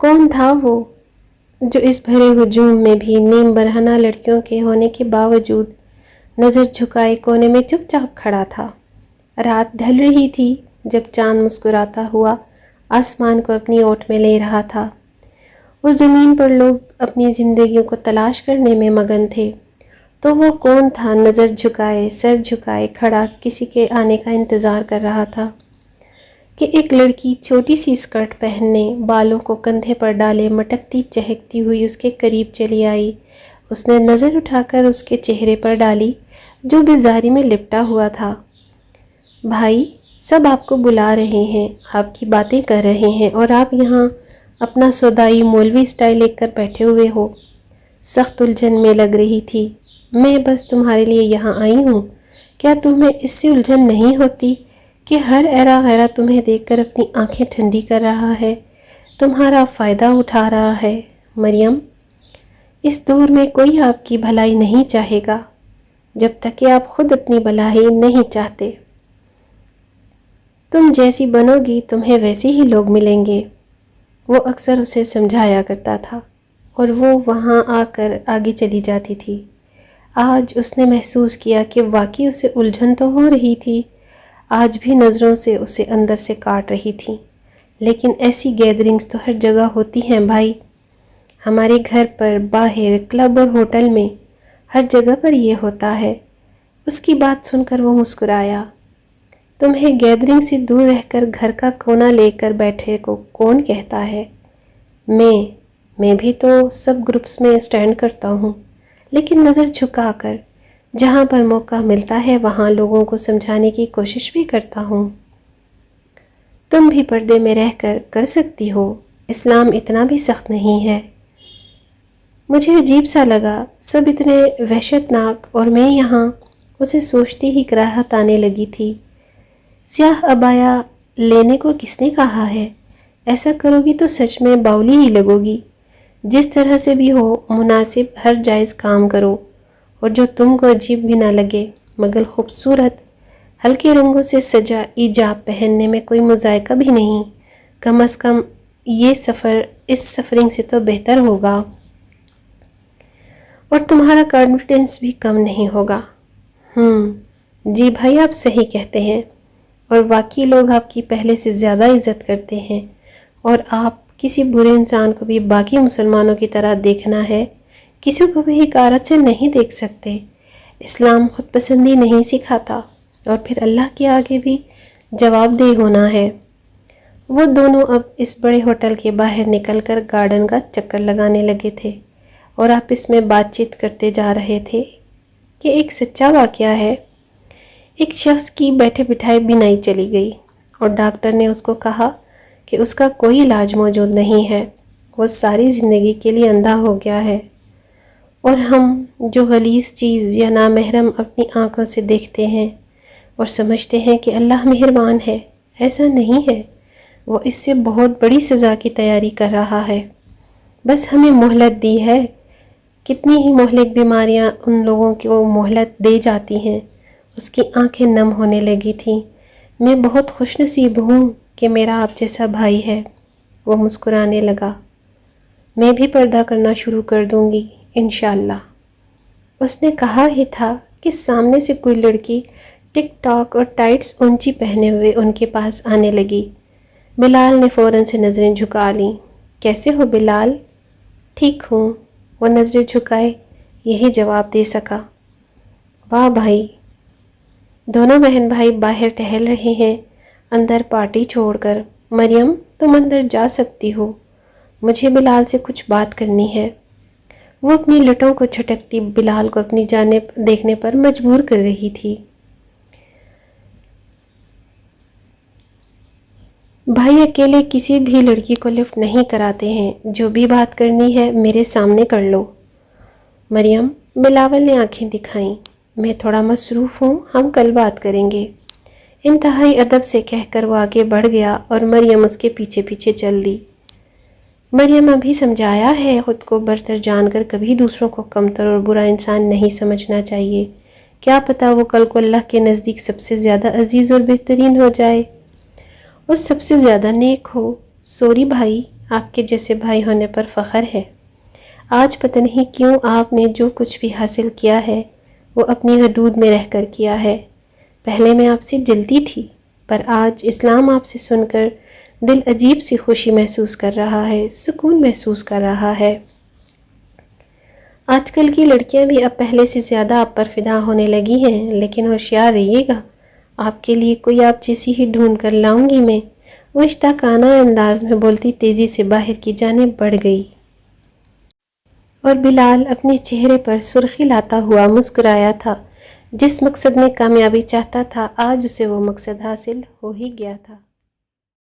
کون تھا وہ جو اس بھرے ہجوم میں بھی نیم برہنہ لڑکیوں کے ہونے کے باوجود نظر جھکائے کونے میں چپ چاپ کھڑا تھا؟ رات ڈھل رہی تھی جب چاند مسکراتا ہوا آسمان کو اپنی اوٹ میں لے رہا تھا اور زمین پر لوگ اپنی زندگیوں کو تلاش کرنے میں مگن تھے۔ تو وہ کون تھا نظر جھکائے سر جھکائے کھڑا کسی کے آنے کا انتظار کر رہا تھا کہ ایک لڑکی چھوٹی سی اسکرٹ پہننے بالوں کو کندھے پر ڈالے مٹکتی چہکتی ہوئی اس کے قریب چلی آئی۔ اس نے نظر اٹھا کر اس کے چہرے پر ڈالی جو بیزاری میں لپٹا ہوا تھا۔ بھائی، سب آپ کو بلا رہے ہیں، آپ کی باتیں کر رہے ہیں اور آپ یہاں اپنا سودائی مولوی اسٹائل لے کر بیٹھے ہوئے ہو۔ سخت الجھن میں لگ رہی تھی۔ میں بس تمہارے لیے یہاں آئی ہوں۔ کیا تمہیں اس سے الجھن نہیں ہوتی کہ ہر ایرا غیرہ تمہیں دیکھ کر اپنی آنکھیں ٹھنڈی کر رہا ہے، تمہارا فائدہ اٹھا رہا ہے؟ مریم، اس دور میں کوئی آپ کی بھلائی نہیں چاہے گا جب تک کہ آپ خود اپنی بھلائی نہیں چاہتے۔ تم جیسی بنو گی تمہیں ویسے ہی لوگ ملیں گے، وہ اکثر اسے سمجھایا کرتا تھا اور وہ وہاں آ کر آگے چلی جاتی تھی۔ آج اس نے محسوس کیا کہ واقعی اسے الجھن تو ہو رہی تھی، آج بھی نظروں سے اسے اندر سے کاٹ رہی تھی، لیکن ایسی گیدرنگز تو ہر جگہ ہوتی ہیں بھائی، ہمارے گھر پر، باہر، کلب اور ہوٹل میں، ہر جگہ پر یہ ہوتا ہے۔ اس کی بات سن کر وہ مسکرایا۔ تمہیں گیدرنگ سے دور رہ کر گھر کا کونا لے کر بیٹھے کو کون کہتا ہے؟ میں بھی تو سب گروپس میں اسٹینڈ کرتا ہوں، لیکن نظر جھکا کر جہاں پر موقع ملتا ہے وہاں لوگوں کو سمجھانے کی کوشش بھی کرتا ہوں۔ تم بھی پردے میں رہ کر کر سکتی ہو، اسلام اتنا بھی سخت نہیں ہے۔ مجھے عجیب سا لگا، سب اتنے وحشت ناک، اور میں یہاں۔ اسے سوچتی ہی کراہت آنے لگی تھی۔ سیاہ عبایا لینے کو کس نے کہا ہے؟ ایسا کرو گی تو سچ میں باولی ہی لگو گی۔ جس طرح سے بھی ہو مناسب ہر جائز کام کرو، اور جو تم کو عجیب بھی نہ لگے مگر خوبصورت ہلکے رنگوں سے سجا ایجاب پہننے میں کوئی مذائقہ بھی نہیں۔ کم از کم یہ سفر اس سفرنگ سے تو بہتر ہوگا، اور تمہارا کانفیڈنس بھی کم نہیں ہوگا۔ جی بھائی، آپ صحیح کہتے ہیں، اور واقعی لوگ آپ کی پہلے سے زیادہ عزت کرتے ہیں، اور آپ کسی برے انسان کو بھی باقی مسلمانوں کی طرح دیکھنا ہے، کسی کو بھی حقارت سے نہیں دیکھ سکتے۔ اسلام خود پسندی نہیں سکھاتا، اور پھر اللہ کے آگے بھی جواب دہ ہونا ہے۔ وہ دونوں اب اس بڑے ہوٹل کے باہر نکل کر گارڈن کا چکر لگانے لگے تھے اور آپس میں بات چیت کرتے جا رہے تھے کہ ایک سچا واقعہ ہے۔ ایک شخص کی بیٹھے بٹھائے بینائی چلی گئی اور ڈاکٹر نے اس کو کہا کہ اس کا کوئی علاج موجود نہیں ہے، وہ ساری زندگی کے لیے اندھا ہو گیا ہے۔ اور ہم جو غلیظ چیز یا نامحرم اپنی آنکھوں سے دیکھتے ہیں اور سمجھتے ہیں کہ اللہ مہربان ہے، ایسا نہیں ہے، وہ اس سے بہت بڑی سزا کی تیاری کر رہا ہے۔ بس ہمیں مہلت دی ہے۔ کتنی ہی مہلک بیماریاں ان لوگوں کو مہلت دے جاتی ہیں۔ اس کی آنکھیں نم ہونے لگی تھیں۔ میں بہت خوش نصیب ہوں کہ میرا آپ جیسا بھائی ہے، وہ مسکرانے لگا۔ میں بھی پردہ کرنا شروع کر دوں گی انشاءاللہ۔ اس نے کہا ہی تھا کہ سامنے سے کوئی لڑکی ٹک ٹاک اور ٹائٹس اونچی پہنے ہوئے ان کے پاس آنے لگی۔ بلال نے فوراً سے نظریں جھکا لیں۔ کیسے ہو بلال؟ ٹھیک ہوں، وہ نظریں جھکائے یہی جواب دے سکا۔ واہ بھائی، دونوں بہن بھائی باہر ٹہل رہے ہیں اندر پارٹی چھوڑ کر۔ مریم، تم اندر جا سکتی ہو، مجھے بلال سے کچھ بات کرنی ہے۔ وہ اپنی لٹوں کو چھٹکتی بلال کو اپنی جانب دیکھنے پر مجبور کر رہی تھی۔ بھائی اکیلے کسی بھی لڑکی کو لفٹ نہیں کراتے ہیں، جو بھی بات کرنی ہے میرے سامنے کر لو۔ مریم، بلاول نے آنکھیں دکھائیں۔ میں تھوڑا مصروف ہوں، ہم کل بات کریں گے، انتہائی ادب سے کہہ کر وہ آگے بڑھ گیا اور مریم اس کے پیچھے پیچھے چل دی۔ مریم ابھی سمجھایا ہے خود کو برتر جان کر کبھی دوسروں کو کمتر اور برا انسان نہیں سمجھنا چاہیے۔ کیا پتہ وہ کل کو اللہ کے نزدیک سب سے زیادہ عزیز اور بہترین ہو جائے اور سب سے زیادہ نیک ہو۔ سوری بھائی، آپ کے جیسے بھائی ہونے پر فخر ہے۔ آج پتہ نہیں کیوں آپ نے جو کچھ بھی حاصل کیا ہے وہ اپنی حدود میں رہ کر کیا ہے۔ پہلے میں آپ سے جلتی تھی، پر آج اسلام آپ سے سن کر دل عجیب سی خوشی محسوس کر رہا ہے، سکون محسوس کر رہا ہے۔ آج کل کی لڑکیاں بھی اب پہلے سے زیادہ آپ پر فدا ہونے لگی ہیں، لیکن ہوشیار رہیے گا، آپ کے لیے کوئی آپ جیسی ہی ڈھونڈ کر لاؤں گی میں۔ وہ اشتاقانہ انداز میں بولتی تیزی سے باہر کی جانب بڑھ گئی، اور بلال اپنے چہرے پر سرخی لاتا ہوا مسکرایا تھا۔ جس مقصد میں کامیابی چاہتا تھا، آج اسے وہ مقصد حاصل ہو ہی گیا تھا۔